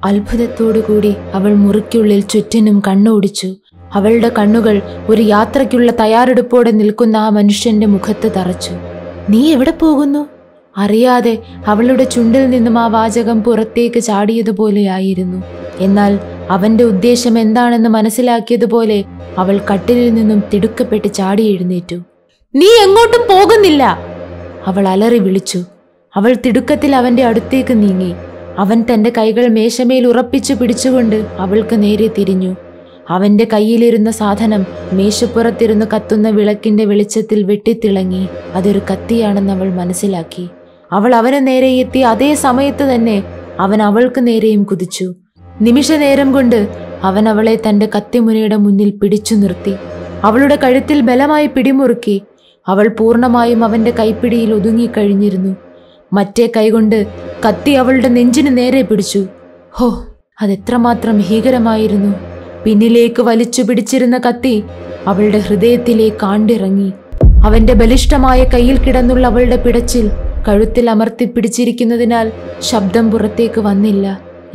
അത്ഭുതത്തോടുകൂടി അവൾ മുറിക്കുള്ളിൽ ചുറ്റിനും കണ്ണോടിച്ചു. അവളുടെ കണ്ണുകൾ ഒരു യാത്രയ്ക്കുള്ള തയ്യാറെടുപ്പോടെ നിൽക്കുന്ന ആ മനുഷ്യന്റെ മുഖത്ത് തറച്ചു. "നീ എവിടെ പോകുന്നു?" അറിയാതെ അവളുടെ ചുണ്ടിൽ നിന്നും ആ വാചകം പുറത്തേക്ക് ചാടിയതുപോലെയായിരുന്നു. എന്നാൽ അവന്റെ ഉദ്ദേശം എന്താണെന്ന് മനസ്സിലാക്കിയതുപോലെ അവൾ കട്ടിലിൽ നിന്നും തിടുക്കപ്പെട്ട് ചാടി എഴുന്നേറ്റു. "നീ എങ്ങോട്ടും പോകുന്നില്ല!" അവൾ അലറി വിളിച്ചു. അവൾ തിടുക്കത്തിൽ അവന്റെ അടുത്തേക്ക് നീങ്ങി. അവൻ തന്റെ കൈകൾ മേശമേൽ ഉറപ്പിച്ചു പിടിച്ചുകൊണ്ട് അവൾക്ക് നേരെ തിരിഞ്ഞു. അവന്റെ കയ്യിലിരുന്ന സാധനം മേശപ്പുറത്തിരുന്ന് കത്തുന്ന വിളക്കിന്റെ വെളിച്ചത്തിൽ വെട്ടിത്തിളങ്ങി. അതൊരു കത്തിയാണെന്ന് അവൾ മനസ്സിലാക്കി. അവൾ അവന് നേരെ എത്തി അതേ സമയത്ത് തന്നെ അവൻ അവൾക്ക് നേരെയും കുതിച്ചു. നിമിഷനേരം കൊണ്ട് അവൻ അവളെ തന്റെ കത്തിമുനയുടെ മുന്നിൽ പിടിച്ചു നിർത്തി. അവളുടെ കഴുത്തിൽ ബലമായി പിടിമുറുക്കി. അവൾ പൂർണ്ണമായും അവന്റെ കൈപ്പിടിയിൽ ഒതുങ്ങിക്കഴിഞ്ഞിരുന്നു. മറ്റേ കൈകൊണ്ട് കത്തി അവളുടെ നെഞ്ചിന് നേരെ പിടിച്ചു. ഹോ, അതെത്രമാത്രം ഭീകരമായിരുന്നു! പിന്നിലേക്ക് വലിച്ചു പിടിച്ചിരുന്ന കത്തി അവളുടെ ഹൃദയത്തിലേക്ക് ആണ്ടിറങ്ങി. അവന്റെ ബലിഷ്ഠമായ കയ്യിൽ കിടന്നുള്ള അവളുടെ പിടച്ചിൽ കഴുത്തിൽ അമർത്തി പിടിച്ചിരിക്കുന്നതിനാൽ ശബ്ദം പുറത്തേക്ക് വന്നില്ല.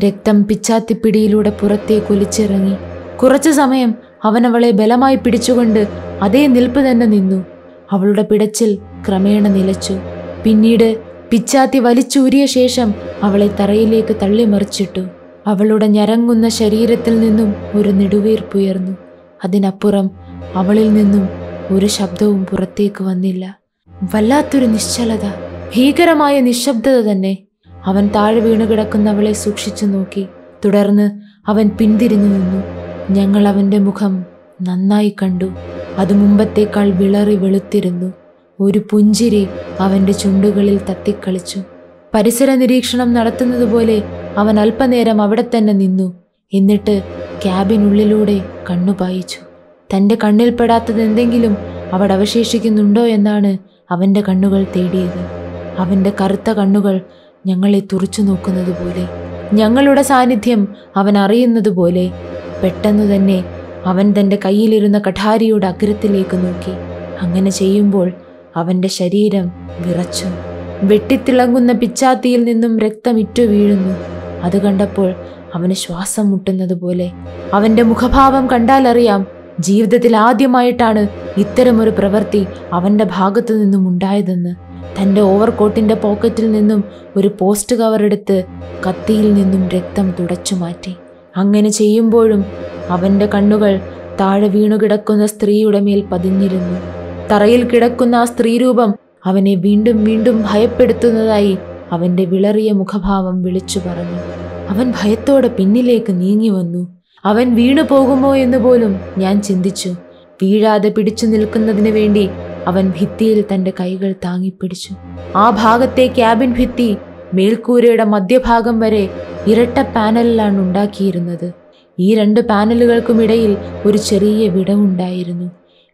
രക്തം പിച്ചാത്തിപ്പിടിയിലൂടെ പുറത്തേക്ക് ഒലിച്ചിറങ്ങി. കുറച്ചു സമയം അവൻ അവളെ ബലമായി പിടിച്ചുകൊണ്ട് അതേ നിൽപ്പ് തന്നെ നിന്നു. അവളുടെ പിടച്ചിൽ ക്രമേണ നിലച്ചു. പിന്നീട് പിച്ചാത്തി വലിച്ചൂരിയ ശേഷം അവളെ തറയിലേക്ക് തള്ളിമറിച്ചിട്ടു. അവളുടെ ഞരങ്ങുന്ന ശരീരത്തിൽ നിന്നും ഒരു നെടുവീർപ്പുയർന്നു. അതിനപ്പുറം അവളിൽ നിന്നും ഒരു ശബ്ദവും പുറത്തേക്ക് വന്നില്ല. വല്ലാത്തൊരു നിശ്ചലത, ഭീകരമായ നിശബ്ദത തന്നെ. അവൻ താഴെ വീണുകിടക്കുന്ന അവളെ സൂക്ഷിച്ചു നോക്കി. തുടർന്ന് അവൻ പിന്തിരിഞ്ഞു നിന്നു. ഞങ്ങൾ അവന്റെ മുഖം നന്നായി കണ്ടു. അത് മുമ്പത്തേക്കാൾ വിളറി വെളുത്തിരുന്നു. ഒരു പുഞ്ചിരി അവന്റെ ചുണ്ടുകളിൽ തത്തിക്കളിച്ചു. പരിസര നിരീക്ഷണം നടത്തുന്നതുപോലെ അവൻ അല്പനേരം അവിടെ തന്നെ നിന്നു. എന്നിട്ട് ക്യാബിനുള്ളിലൂടെ കണ്ണുപായിച്ചു. തൻ്റെ കണ്ണിൽപ്പെടാത്തത് എന്തെങ്കിലും അവിടെ അവശേഷിക്കുന്നുണ്ടോ എന്നാണ് അവൻ്റെ കണ്ണുകൾ തേടിയത്. അവൻ്റെ കറുത്ത കണ്ണുകൾ ഞങ്ങളെ തുറച്ചു നോക്കുന്നത് പോലെ, ഞങ്ങളുടെ സാന്നിധ്യം അവൻ അറിയുന്നത് പോലെ. പെട്ടെന്നു തന്നെ അവൻ തൻ്റെ കയ്യിലിരുന്ന കഠാരിയുടെ അഗ്രത്തിലേക്ക് നോക്കി. അങ്ങനെ ചെയ്യുമ്പോൾ അവൻ്റെ ശരീരം വിറച്ചു. വെട്ടിത്തിളങ്ങുന്ന പിച്ചാത്തിയിൽ നിന്നും രക്തം ഇറ്റു വീഴുന്നു. അത് കണ്ടപ്പോൾ അവന് ശ്വാസം മുട്ടുന്നത് പോലെ. അവൻ്റെ മുഖഭാവം കണ്ടാലറിയാം, ജീവിതത്തിൽ ആദ്യമായിട്ടാണ് ഇത്തരമൊരു പ്രവൃത്തി അവൻ്റെ ഭാഗത്തു നിന്നും ഉണ്ടായതെന്ന്. തൻ്റെ ഓവർകോട്ടിൻ്റെ പോക്കറ്റിൽ നിന്നും ഒരു പോസ്റ്റ് കവർ എടുത്ത് കത്തിയിൽ നിന്നും രക്തം തുടച്ചു മാറ്റി. അങ്ങനെ ചെയ്യുമ്പോഴും അവൻ്റെ കണ്ണുകൾ താഴെ വീണുകിടക്കുന്ന സ്ത്രീയുടെ മേൽ പതിഞ്ഞിരുന്നു. തറയിൽ കിടക്കുന്ന ആ സ്ത്രീരൂപം അവനെ വീണ്ടും വീണ്ടും ഭയപ്പെടുത്തുന്നതായി അവൻ്റെ വിളറിയ മുഖഭാവം വിളിച്ചു പറഞ്ഞു. അവൻ ഭയത്തോടെ പിന്നിലേക്ക് നീങ്ങി വന്നു. അവൻ വീണു പോകുമോ എന്ന് പോലും ഞാൻ ചിന്തിച്ചു. വീഴാതെ പിടിച്ചു നിൽക്കുന്നതിന് വേണ്ടി അവൻ ഭിത്തിയിൽ തൻ്റെ കൈകൾ താങ്ങിപ്പിടിച്ചു. ആ ഭാഗത്തെ ക്യാബിൻ ഭിത്തി മേൽക്കൂരയുടെ മധ്യഭാഗം വരെ ഇരട്ട പാനലിലാണ് ഉണ്ടാക്കിയിരുന്നത്. ഈ രണ്ട് പാനലുകൾക്കുമിടയിൽ ഒരു ചെറിയ വിടവുണ്ടായിരുന്നു.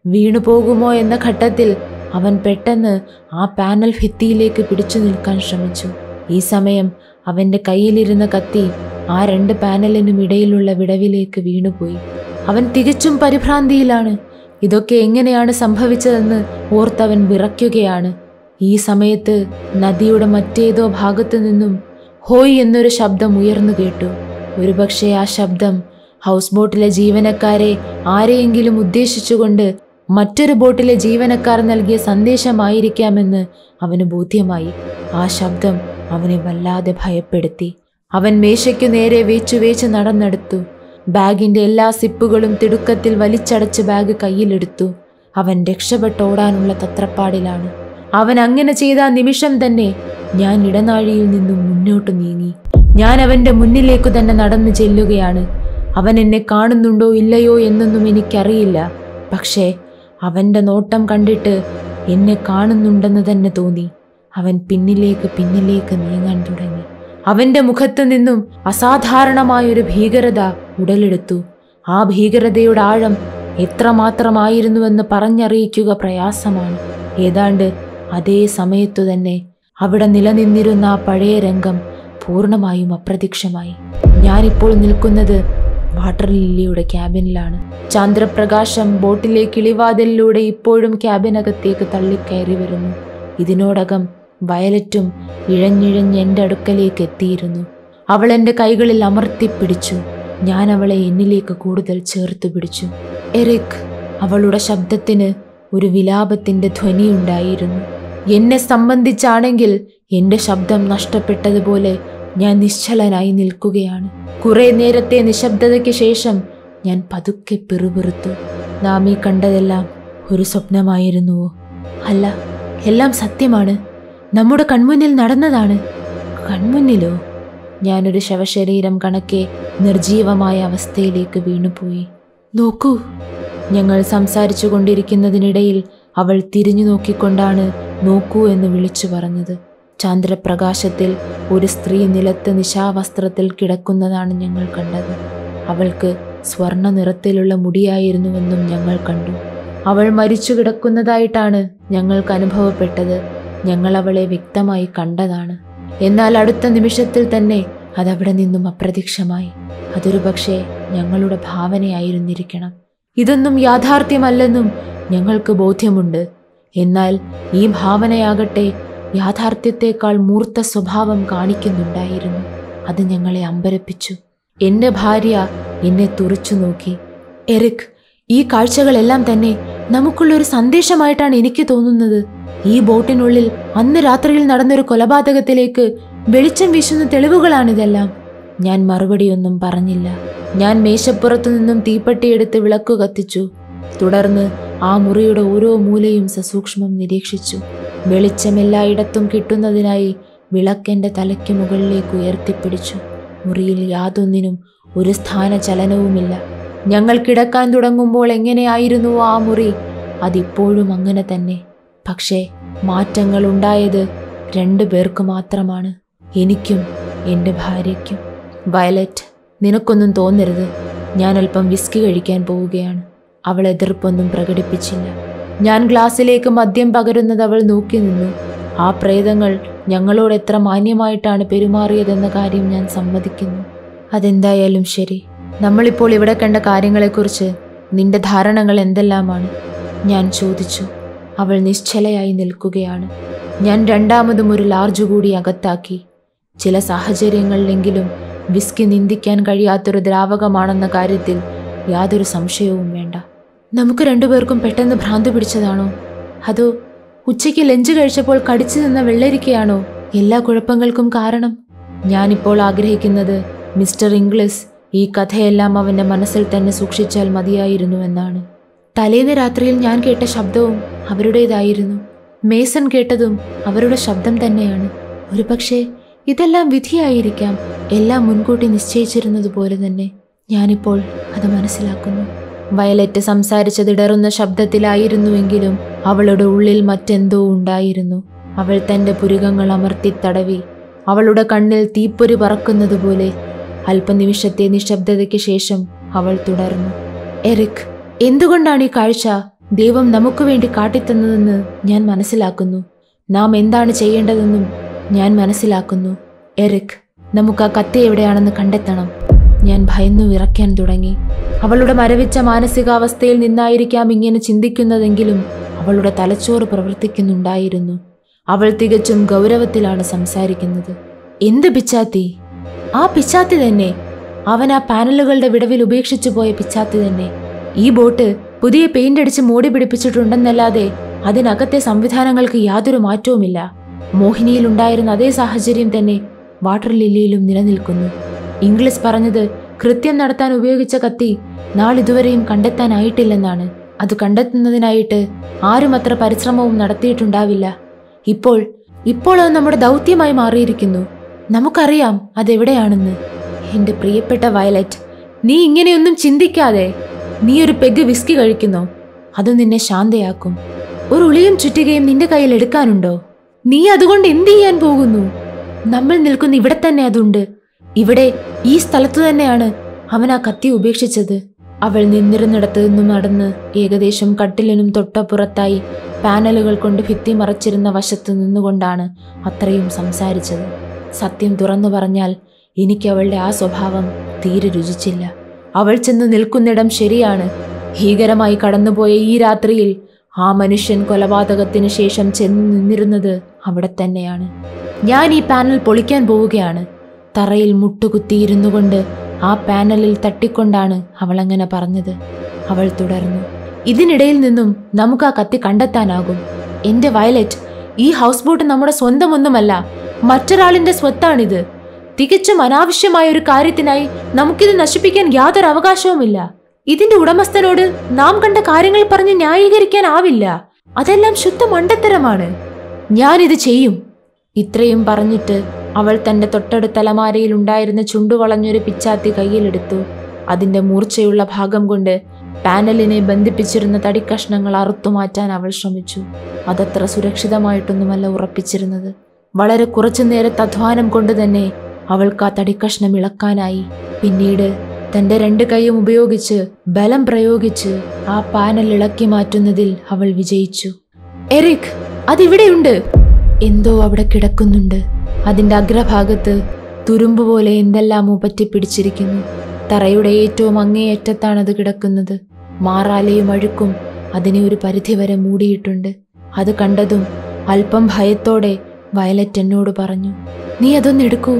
വീണു പോകുമോ എന്ന ഘട്ടത്തിൽ അവൻ പെട്ടെന്ന് ആ പാനൽ ഭിത്തിയിലേക്ക് പിടിച്ചു നിൽക്കാൻ ശ്രമിച്ചു. ഈ സമയം അവൻ്റെ കയ്യിലിരുന്ന കത്തി ആ രണ്ട് പാനലിനും ഇടയിലുള്ള വിടവിലേക്ക് വീണുപോയി. അവൻ തികച്ചും പരിഭ്രാന്തിയിലാണ്. ഇതൊക്കെ എങ്ങനെയാണ് സംഭവിച്ചതെന്ന് ഓർത്തവൻ വിറയ്ക്കുകയാണ്. ഈ സമയത്ത് നദിയുടെ മറ്റേതോ ഭാഗത്തു നിന്നും ഹോയ് എന്നൊരു ശബ്ദം ഉയർന്നു കേട്ടു. ഒരുപക്ഷെ ആ ശബ്ദം ഹൗസ് ബോട്ടിലെ ജീവനക്കാരെ ആരെയെങ്കിലും ഉദ്ദേശിച്ചുകൊണ്ട് മറ്റൊരു ബോട്ടിലെ ജീവനക്കാർ നൽകിയ സന്ദേശമായിരിക്കാമെന്ന് അവന് ബോധ്യമായി. ആ ശബ്ദം അവനെ വല്ലാതെ ഭയപ്പെടുത്തി. അവൻ മേശയ്ക്കു നേരെ വേച്ചു നടന്നെടുത്തു. ബാഗിന്റെ എല്ലാ സിപ്പുകളും തിടുക്കത്തിൽ വലിച്ചടച്ച് ബാഗ് കയ്യിലെടുത്തു. അവൻ രക്ഷപ്പെട്ടോടാനുള്ള തത്രപ്പാടിലാണ്. അവൻ അങ്ങനെ ചെയ്ത നിമിഷം തന്നെ ഞാൻ ഇടനാഴിയിൽ നിന്നും മുന്നോട്ട് നീങ്ങി. ഞാൻ അവന്റെ മുന്നിലേക്കു തന്നെ നടന്നു ചെല്ലുകയാണ്. അവൻ എന്നെ കാണുന്നുണ്ടോ ഇല്ലയോ എന്നൊന്നും എനിക്കറിയില്ല. പക്ഷേ അവൻ്റെ നോട്ടം കണ്ടിട്ട് എന്നെ കാണുന്നുണ്ടെന്ന് തന്നെ തോന്നി. അവൻ പിന്നിലേക്ക് നീങ്ങാൻ തുടങ്ങി. അവൻ്റെ മുഖത്തു നിന്നും അസാധാരണമായൊരു ഭീകരത ഉടലെടുത്തു. ആ ഭീകരതയുടെ ആഴം എത്രമാത്രമായിരുന്നുവെന്ന് പറഞ്ഞറിയിക്കുക പ്രയാസമാണ്. ഏതാണ്ട് അതേ സമയത്തു തന്നെ അവിടെ നിലനിന്നിരുന്ന ആ പഴയ രംഗം പൂർണ്ണമായും അപ്രത്യക്ഷമായി. ഞാനിപ്പോൾ നിൽക്കുന്നത് വാട്ടർ ലില്ലിയുടെ ക്യാബിനിലാണ്. ചന്ദ്രപ്രകാശം ബോട്ടിലെ കിളിവാതിലിലൂടെ ഇപ്പോഴും ക്യാബിനകത്തേക്ക് തള്ളിക്കയറി വരുന്നു. ഇതിനോടകം വയലറ്റും ഇഴഞ്ഞിഴഞ്ഞ് എൻ്റെ അടുക്കലേക്ക് എത്തിയിരുന്നു. അവൾ എൻ്റെ കൈകളിൽ അമർത്തിപ്പിടിച്ചു. ഞാൻ അവളെ എന്നിലേക്ക് കൂടുതൽ ചേർത്ത് പിടിച്ചു. എറിക്, അവളുടെ ശബ്ദത്തിന് ഒരു വിലാപത്തിൻ്റെ ധ്വനിയുണ്ടായിരുന്നു. എന്നെ സംബന്ധിച്ചാണെങ്കിൽ എൻ്റെ ശബ്ദം നഷ്ടപ്പെട്ടതുപോലെ ഞാൻ നിശ്ചലനായി നിൽക്കുകയാണ്. കുറെ നേരത്തെ നിശബ്ദതയ്ക്ക് ശേഷം ഞാൻ പതുക്കെ പിറുപിറുത്തു. നാം ഈ കണ്ടതെല്ലാം ഒരു സ്വപ്നമായിരുന്നുവോ? അല്ല, എല്ലാം സത്യമാണ്. നമ്മുടെ കൺമുന്നിൽ നടന്നതാണ്. കൺമുന്നിലോ? ഞാനൊരു ശവശരീരം കണക്കെ നിർജീവമായ അവസ്ഥയിലേക്ക് വീണുപോയി. നോക്കൂ. ഞങ്ങൾ സംസാരിച്ചു കൊണ്ടിരിക്കുന്നതിനിടയിൽ അവൾ തിരിഞ്ഞു നോക്കിക്കൊണ്ടാണ് നോക്കൂ എന്ന് വിളിച്ചു പറഞ്ഞത്. ചാന്ദ്രപ്രകാശത്തിൽ ഒരു സ്ത്രീ നിലത്ത് നിശാവസ്ത്രത്തിൽ കിടക്കുന്നതാണ് ഞങ്ങൾ കണ്ടത്. അവൾക്ക് സ്വർണ്ണ നിറത്തിലുള്ള മുടിയായിരുന്നുവെന്നും ഞങ്ങൾ കണ്ടു. അവൾ മരിച്ചു കിടക്കുന്നതായിട്ടാണ് ഞങ്ങൾക്ക് അനുഭവപ്പെട്ടത്. ഞങ്ങൾ അവളെ വ്യക്തമായി കണ്ടതാണ്. എന്നാൽ അടുത്ത നിമിഷത്തിൽ തന്നെ അതവിടെ നിന്നും അപ്രത്യക്ഷമായി. അതൊരു പക്ഷേ ഞങ്ങളുടെ ഭാവനയായിരുന്നിരിക്കണം. ഇതൊന്നും യാഥാർത്ഥ്യമല്ലെന്നും ഞങ്ങൾക്ക് ബോധ്യമുണ്ട്. എന്നാൽ ഈ ഭാവനയാകട്ടെ യാഥാർത്ഥ്യത്തെക്കാൾ മൂർത്ത സ്വഭാവം കാണിക്കുന്നുണ്ടായിരുന്നു. അത് ഞങ്ങളെ അമ്പരപ്പിച്ചു. എൻ്റെ ഭാര്യ എന്നെ തുറച്ചു നോക്കി. എറിക്, ഈ കാഴ്ചകളെല്ലാം തന്നെ നമുക്കുള്ളൊരു സന്ദേശമായിട്ടാണ് എനിക്ക് തോന്നുന്നത്. ഈ ബോട്ടിനുള്ളിൽ അന്ന് രാത്രിയിൽ നടന്നൊരു കൊലപാതകത്തിലേക്ക് വെളിച്ചം വീശുന്ന തെളിവുകളാണിതെല്ലാം. ഞാൻ മറുപടിയൊന്നും പറഞ്ഞില്ല. ഞാൻ മേശപ്പുറത്തു നിന്നും തീപ്പെട്ടിയെടുത്ത് വിളക്കു കത്തിച്ചു. തുടർന്ന് ആ മുറിയുടെ ഓരോ മൂലയും സസൂക്ഷ്മം നിരീക്ഷിച്ചു. വെളിച്ചം എല്ലായിടത്തും കിട്ടുന്നതിനായി വിളക്കെൻ്റെ തലയ്ക്ക് മുകളിലേക്ക് ഉയർത്തിപ്പിടിച്ചു. മുറിയിൽ യാതൊന്നിനും ഒരു സ്ഥാനചലനവുമില്ല. ഞങ്ങൾ കിടക്കാൻ തുടങ്ങുമ്പോൾ എങ്ങനെയായിരുന്നുവോ ആ മുറി, അതിപ്പോഴും അങ്ങനെ തന്നെ. പക്ഷേ മാറ്റങ്ങൾ ഉണ്ടായത് 2 പേർക്ക് മാത്രമാണ്, എനിക്കും എൻ്റെ ഭാര്യയ്ക്കും. വയലറ്റ്, നിനക്കൊന്നും തോന്നരുത്. ഞാൻ അല്പം വിസ്കി കഴിക്കാൻ പോവുകയാണ്. അവൾ എതിർപ്പൊന്നും പ്രകടിപ്പിച്ചില്ല. ഞാൻ ഗ്ലാസ്സിലേക്ക് മദ്യം പകരുന്നത് അവൾ നോക്കി നിന്നു. ആ പ്രേതങ്ങൾ ഞങ്ങളോട് എത്ര മാന്യമായിട്ടാണ് പെരുമാറിയതെന്ന കാര്യം ഞാൻ സമ്മതിക്കുന്നു. അതെന്തായാലും ശരി. നമ്മളിപ്പോൾ ഇവിടെ കണ്ട കാര്യങ്ങളെക്കുറിച്ച് നിന്റെ ധാരണകൾ എന്തെല്ലാമാണ്? ഞാൻ ചോദിച്ചു. അവൾ നിശ്ചലയായി നിൽക്കുകയാണ്. ഞാൻ രണ്ടാമതും ഒരു ലാർജ് കൂടി അകത്താക്കി. ചില സാഹചര്യങ്ങളിലെങ്കിലും വിസ്കി നിന്ദിക്കാൻ കഴിയാത്തൊരു ദ്രാവകമാണെന്ന കാര്യത്തിൽ യാതൊരു സംശയവും വേണ്ട. നമുക്ക് 2 പേർക്കും പെട്ടെന്ന് ഭ്രാന്ത് പിടിച്ചതാണോ? അതോ ഉച്ചയ്ക്ക് ലഞ്ച് കഴിച്ചപ്പോൾ കടിച്ചു നിന്ന വെള്ളരിക്കയാണോ എല്ലാ കുഴപ്പങ്ങൾക്കും കാരണം? ഞാനിപ്പോൾ ആഗ്രഹിക്കുന്നത് മിസ്റ്റർ ഇംഗ്ലിസ് ഈ കഥയെല്ലാം അവൻ്റെ മനസ്സിൽ തന്നെ സൂക്ഷിച്ചാൽ മതിയായിരുന്നുവെന്നാണ്. തലേന്ന് രാത്രിയിൽ ഞാൻ കേട്ട ശബ്ദവും അവരുടേതായിരുന്നു. മേസൺ കേട്ടതും അവരുടെ ശബ്ദം തന്നെയാണ്. ഒരുപക്ഷെ ഇതെല്ലാം വിധിയായിരിക്കാം. എല്ലാം മുൻകൂട്ടി നിശ്ചയിച്ചിരുന്നതുപോലെ തന്നെ. ഞാനിപ്പോൾ അത് മനസ്സിലാക്കുന്നു. വയലറ്റ് സംസാരിച്ചതിടറുന്ന ശബ്ദത്തിലായിരുന്നുവെങ്കിലും അവളുടെ ഉള്ളിൽ മറ്റെന്തോ ഉണ്ടായിരുന്നു. അവൾ തൻ്റെ പുരികങ്ങൾ അമർത്തി തടവി. അവളുടെ കണ്ണിൽ തീപ്പൊരി പറക്കുന്നതുപോലെ. അല്പനിമിഷത്തെ നിശബ്ദതയ്ക്ക് ശേഷം അവൾ തുടർന്നു. എറിക്, എന്തുകൊണ്ടാണ് ഈ കാഴ്ച ദൈവം നമുക്ക് വേണ്ടി കാട്ടിത്തന്നതെന്ന് ഞാൻ മനസ്സിലാക്കുന്നു. നാം എന്താണ് ചെയ്യേണ്ടതെന്നും ഞാൻ മനസ്സിലാക്കുന്നു. എറിക്, നമുക്ക് ആ കത്തി എവിടെയാണെന്ന് കണ്ടെത്തണം. ഞാൻ ഭയന്നു വിറയ്ക്കാൻ തുടങ്ങി. അവളുടെ മരവിച്ച മാനസികാവസ്ഥയിൽ നിന്നായിരിക്കാം ഇങ്ങനെ ചിന്തിക്കുന്നതെങ്കിലും അവളുടെ തലച്ചോറ് പ്രവർത്തിക്കുന്നുണ്ടായിരുന്നു. അവൾ തികച്ചും ഗൗരവത്തിലാണ് സംസാരിക്കുന്നത്. എന്ത് പിച്ചാത്തി? ആ പിച്ചാത്തി തന്നെ. അവൻ ആ പാനലുകളുടെ വിടവിൽ ഉപേക്ഷിച്ചു പോയ പിച്ചാത്തി തന്നെ. ഈ ബോട്ട് പുതിയ പെയിന്റ് അടിച്ച് മോടി പിടിപ്പിച്ചിട്ടുണ്ടെന്നല്ലാതെ അതിനകത്തെ സംവിധാനങ്ങൾക്ക് യാതൊരു മാറ്റവുമില്ല. മോഹിനിയിലുണ്ടായിരുന്ന അതേ സാഹചര്യം തന്നെ വാട്ടർ ലില്ലിയിലും നിലനിൽക്കുന്നു. ഇംഗ്ലീഷ് പറഞ്ഞത് കൃത്യം നടത്താൻ ഉപയോഗിച്ച കത്തി നാളിതുവരെയും കണ്ടെത്താനായിട്ടില്ലെന്നാണ്. അത് കണ്ടെത്തുന്നതിനായിട്ട് ആരും അത്ര പരിശ്രമവും നടത്തിയിട്ടുണ്ടാവില്ല. ഇപ്പോൾ അത് നമ്മുടെ ദൗത്യമായി മാറിയിരിക്കുന്നു. നമുക്കറിയാം അതെവിടെയാണെന്ന്. എൻ്റെ പ്രിയപ്പെട്ട വയലറ്റ്, നീ ഇങ്ങനെയൊന്നും ചിന്തിക്കാതെ. നീ ഒരു പെഗ് വിസ്കി കഴിക്കുന്നോ? അത് നിന്നെ ശാന്തയാക്കും. ഒരു ഉളിയും ചുറ്റികയും നിന്റെ കയ്യിൽ എടുക്കാനുണ്ടോ? നീ അതുകൊണ്ട് എന്ത് ചെയ്യാൻ പോകുന്നു? നമ്മൾ നിൽക്കുന്ന ഇവിടെ തന്നെ അതുണ്ട്. ഇവിടെ ഈ സ്ഥലത്തു തന്നെയാണ് അവൻ ആ കത്തി ഉപേക്ഷിച്ചത്. അവൾ നിന്നിരുന്നിടത്ത് നിന്നും നടന്ന് ഏകദേശം കട്ടിലിനും തൊട്ടപ്പുറത്തായി പാനലുകൾ കൊണ്ട് ഭിത്തി മറച്ചിരുന്ന വശത്ത് നിന്നുകൊണ്ടാണ് അത്രയും സംസാരിച്ചത്. സത്യം തുറന്നു പറഞ്ഞാൽ എനിക്ക് അവളുടെ ആ സ്വഭാവം തീരെ രുചിച്ചില്ല. അവൾ ചെന്ന് നിൽക്കുന്നിടം ശരിയാണ്. ഭീകരമായി കടന്നുപോയ ഈ രാത്രിയിൽ ആ മനുഷ്യൻ കൊലപാതകത്തിന് ശേഷം ചെന്ന് നിന്നിരുന്നത് അവിടെ തന്നെയാണ്. ഞാൻ ഈ പാനൽ പൊളിക്കാൻ പോവുകയാണ്. തറയിൽ മുട്ടുകുത്തിയിരുന്നു കൊണ്ട് ആ പാനലിൽ തട്ടിക്കൊണ്ടാണ് അവളങ്ങനെ പറഞ്ഞത്. അവൾ തുടർന്നു, ഇതിനിടയിൽ നിന്നും നമുക്ക് ആ കത്തി കണ്ടെത്താനാകും. എന്റെ വയലറ്റ്, ഈ ഹൗസ് ബോട്ട് നമ്മുടെ സ്വന്തമൊന്നുമല്ല, മറ്റൊരാളിന്റെ സ്വത്താണിത്. തികച്ചും അനാവശ്യമായ ഒരു കാര്യത്തിനായി നമുക്കിത് നശിപ്പിക്കാൻ യാതൊരു അവകാശവുമില്ല. ഇതിന്റെ ഉടമസ്ഥനോട് നാം കണ്ട കാര്യങ്ങൾ പറഞ്ഞ് ന്യായീകരിക്കാനാവില്ല. അതെല്ലാം ശുദ്ധ മണ്ടത്തരമാണ്. ഞാനിത് ചെയ്യും. ഇത്രയും പറഞ്ഞിട്ട് അവൾ തന്റെ തൊട്ടടുത്ത അലമാരയിൽ ഉണ്ടായിരുന്ന ചുണ്ടുവളഞ്ഞൊരു പിച്ചാത്തി കയ്യിലെടുത്തു. അതിന്റെ മൂർച്ചയുള്ള ഭാഗം കൊണ്ട് പാനലിനെ ബന്ധിപ്പിച്ചിരുന്ന തടിക്കഷ്ണങ്ങൾ അറുത്തുമാറ്റാൻ അവൾ ശ്രമിച്ചു. അതത്ര സുരക്ഷിതമായിട്ടൊന്നുമല്ല ഉറപ്പിച്ചിരുന്നത്. വളരെ കുറച്ചു നേരത്തെ അധ്വാനം കൊണ്ട് തന്നെ അവൾക്ക് ആ തടിക്കഷ്ണം ഇളക്കാനായി. പിന്നീട് തന്റെ 2 കൈയും ഉപയോഗിച്ച് ബലം പ്രയോഗിച്ച് ആ പാനൽ ഇളക്കി മാറ്റുന്നതിൽ അവൾ വിജയിച്ചു. എറിക്, അതിവിടെയുണ്ട്. എന്തോ അവിടെ കിടക്കുന്നുണ്ട്. അതിന്റെ അഗ്രഭാഗത്ത് തുരുമ്പ് പോലെ എന്തെല്ലാമോ പറ്റിപ്പിടിച്ചിരിക്കുന്നു. തറയുടെ ഏറ്റവും അങ്ങേയറ്റത്താണത് കിടക്കുന്നത്. മാറാലയും അഴുക്കും അതിനെ ഒരു പരിധിവരെ മൂടിയിട്ടുണ്ട്. അത് കണ്ടതും അല്പം ഭയത്തോടെ വയലറ്റ് എന്നോട് പറഞ്ഞു, നീ അതൊന്നെടുക്കൂ.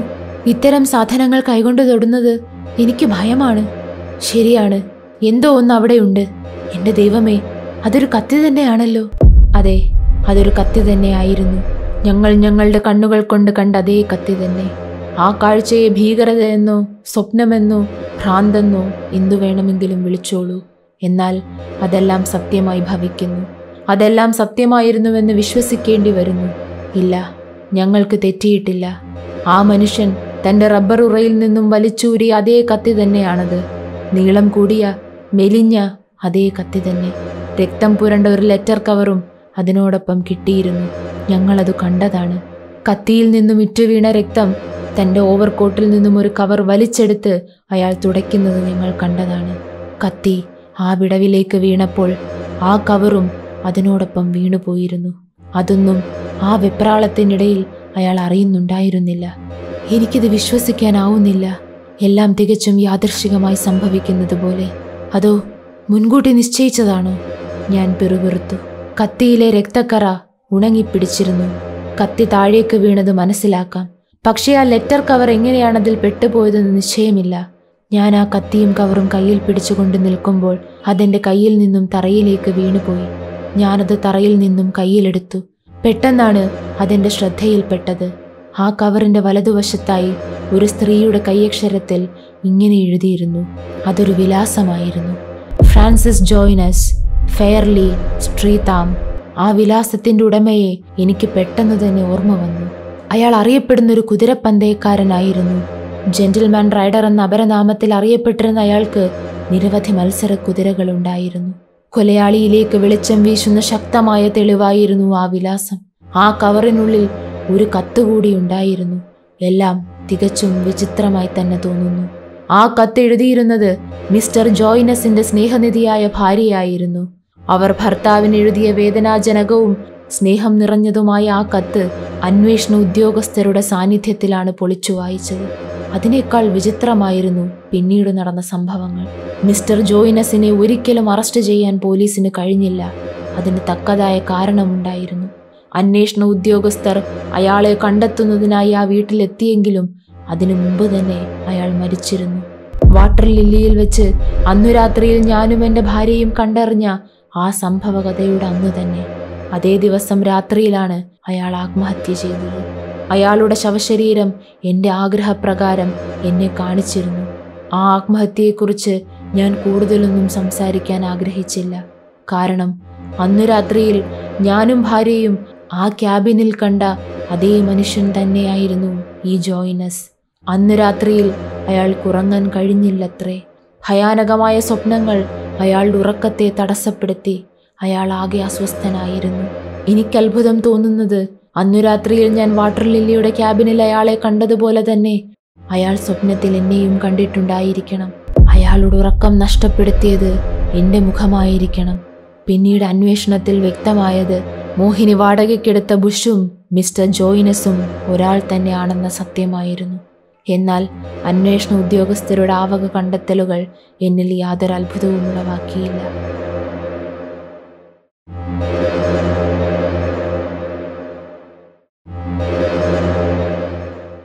ഇത്തരം സാധനങ്ങൾ കൈകൊണ്ട് തൊടുന്നത് എനിക്ക് ഭയമാണ്. ശരിയാണ്, എന്തോ ഒന്ന് അവിടെയുണ്ട്. എന്റെ ദൈവമേ, അതൊരു കത്തി തന്നെയാണല്ലോ. അതെ, അതൊരു കത്തി തന്നെയായിരുന്നു. ഞങ്ങൾ ഞങ്ങളുടെ കണ്ണുകൾ കൊണ്ട് കണ്ട അതേ കത്തി തന്നെ. ആ കാഴ്ചയെ ഭീകരതയെന്നോ സ്വപ്നമെന്നോ ഭ്രാന്തെന്നോ എന്തു വേണമെങ്കിലും വിളിച്ചോളൂ. എന്നാൽ അതെല്ലാം സത്യമായി ഭവിക്കുന്നു. അതെല്ലാം സത്യമായിരുന്നുവെന്ന് വിശ്വസിക്കേണ്ടി വരുന്നു. ഇല്ല, ഞങ്ങൾക്ക് തെറ്റിയിട്ടില്ല. ആ മനുഷ്യൻ തന്റെ റബ്ബർ ഉറയിൽ നിന്നും വലിച്ചൂരിയ അതേ കത്തി തന്നെയാണത്. നീളം കൂടിയ മെലിഞ്ഞ അതേ കത്തി തന്നെ. രക്തം പുരണ്ട ഒരു ലെറ്റർ കവറും അതിനോടൊപ്പം കിട്ടിയിരുന്നു. ഞങ്ങളത് കണ്ടതാണ്. കത്തിയിൽ നിന്നും ഇറ്റുവീണ രക്തം തന്റെ ഓവർകോട്ടിൽ നിന്നും ഒരു കവർ വലിച്ചെടുത്ത് അയാൾ തുടയ്ക്കുന്നത് ഞങ്ങൾ കണ്ടതാണ്. കത്തി ആ വിടവിലേക്ക് വീണപ്പോൾ ആ കവറും അതിനോടൊപ്പം വീണുപോയിരുന്നു. അതൊന്നും ആ വെപ്രാളത്തിനിടയിൽ അയാൾ അറിയുന്നുണ്ടായിരുന്നില്ല. എനിക്കിത് വിശ്വസിക്കാനാവുന്നില്ല. എല്ലാം തികച്ചും യാദൃശ്ചികമായി സംഭവിക്കുന്നത് പോലെ. അതോ മുൻകൂട്ടി നിശ്ചയിച്ചതാണോ? ഞാൻ പിറുപിറുത്തു. കത്തിയിലെ രക്തക്കറ ഉണങ്ങിപ്പിടിച്ചിരുന്നു. കത്തി താഴേക്ക് വീണത് മനസ്സിലാക്കാം. പക്ഷേ ആ ലെറ്റർ കവർ എങ്ങനെയാണതിൽ പെട്ടുപോയതെന്ന് നിശ്ചയമില്ല. ഞാൻ ആ കത്തിയും കവറും കയ്യിൽ പിടിച്ചുകൊണ്ട് നിൽക്കുമ്പോൾ അതെന്റെ കയ്യിൽ നിന്നും തറയിലേക്ക് വീണുപോയി. ഞാനത് തറയിൽ നിന്നും കയ്യിലെടുത്തു. പെട്ടെന്നാണ് അതെന്റെ ശ്രദ്ധയിൽപ്പെട്ടത്. ആ കവറിന്റെ വലതുവശത്തായി ഒരു സ്ത്രീയുടെ കൈയക്ഷരത്തിൽ ഇങ്ങനെ എഴുതിയിരുന്നു. അതൊരു വിലാസമായിരുന്നു. Francis ജോയ്നസ്, fairly സ്ട്രീതാം. ആ വിലാസത്തിന്റെ ഉടമയെ എനിക്ക് പെട്ടെന്ന് തന്നെ ഓർമ്മ വന്നു. അയാൾ അറിയപ്പെടുന്നൊരു കുതിരപ്പന്തയക്കാരനായിരുന്നു. ജെന്റിൽമാൻ റൈഡർ എന്ന അപരനാമത്തിൽ അറിയപ്പെട്ടിരുന്ന അയാൾക്ക് നിരവധി മത്സര കുതിരകളുണ്ടായിരുന്നു. കൊലയാളിയിലേക്ക് വെളിച്ചം വീശുന്ന ശക്തമായ തെളിവായിരുന്നു ആ വിലാസം. ആ കവറിനുള്ളിൽ ഒരു കത്തുകൂടി ഉണ്ടായിരുന്നു. എല്ലാം തികച്ചും വിചിത്രമായി തന്നെ തോന്നുന്നു. ആ കത്ത് എഴുതിയിരുന്നത് മിസ്റ്റർ ജോയ്നസിന്റെ സ്നേഹനിധിയായ ഭാര്യയായിരുന്നു. അവർ ഭർത്താവിന് എഴുതിയ വേദനാജനകവും സ്നേഹം നിറഞ്ഞതുമായ ആ കത്ത് അന്വേഷണ ഉദ്യോഗസ്ഥരുടെ സാന്നിധ്യത്തിലാണ് പൊളിച്ചു വായിച്ചത്. അതിനേക്കാൾ വിചിത്രമായിരുന്നു പിന്നീട് നടന്ന സംഭവങ്ങൾ. മിസ്റ്റർ ജോയ്നസിനെ ഒരിക്കലും അറസ്റ്റ് ചെയ്യാൻ പോലീസിന് കഴിഞ്ഞില്ല. അതിന് തക്കതായ കാരണമുണ്ടായിരുന്നു. അന്വേഷണ ഉദ്യോഗസ്ഥർ അയാളെ കണ്ടെത്തുന്നതിനായി ആ വീട്ടിലെത്തിയെങ്കിലും അതിനു മുമ്പ് തന്നെ അയാൾ മരിച്ചിരുന്നു. വാട്ടർ ലില്ലിയിൽ വെച്ച് അന്നു രാത്രിയിൽ ഞാനും എൻ്റെ ഭാര്യയും കണ്ടറിഞ്ഞ ആ സംഭവകഥയുടെ അന്ന് തന്നെ അതേ ദിവസം രാത്രിയിലാണ് അയാൾ ആത്മഹത്യ ചെയ്തത്. അയാളുടെ ശവശരീരം എൻ്റെ ആഗ്രഹപ്രകാരം എന്നെ കാണിച്ചിരുന്നു. ആ ആത്മഹത്യയെക്കുറിച്ച് ഞാൻ കൂടുതലൊന്നും സംസാരിക്കാൻ ആഗ്രഹിച്ചില്ല. കാരണം അന്നു രാത്രിയിൽ ഞാനും ഭാര്യയും ആ ക്യാബിനിൽ കണ്ട അതേ മനുഷ്യൻ തന്നെയായിരുന്നു ഈ ജോയ്നസ്. അന്നു രാത്രിയിൽ അയാൾക്ക് ഉറങ്ങാൻ കഴിഞ്ഞില്ലത്രേ. ഭയാനകമായ സ്വപ്നങ്ങൾ അയാളുടെ ഉറക്കത്തെ തടസ്സപ്പെടുത്തി. അയാൾ ആകെ അസ്വസ്ഥനായിരുന്നു. എനിക്ക് അത്ഭുതം തോന്നുന്നത് അന്നു രാത്രിയിൽ ഞാൻ വാട്ടർ ലില്ലിയുടെ ക്യാബിനിൽ അയാളെ കണ്ടതുപോലെ തന്നെ അയാൾ സ്വപ്നത്തിൽ എന്നെയും കണ്ടിട്ടുണ്ടായിരിക്കണം. അയാളുടെ ഉറക്കം നഷ്ടപ്പെടുത്തിയത് എൻ്റെ മുഖമായിരിക്കണം. പിന്നീട് അന്വേഷണത്തിൽ വ്യക്തമായത് മോഹിനി വാടകയ്ക്കെടുത്ത ബുഷും മിസ്റ്റർ ജോയ്നസും ഒരാൾ തന്നെയാണെന്ന സത്യമായിരുന്നു. എന്നാൽ അന്വേഷണ ഉദ്യോഗസ്ഥരുടെ ആവക കണ്ടെത്തലുകൾ എന്നിൽ യാതൊരു അത്ഭുതവും ഉളവാക്കിയില്ല.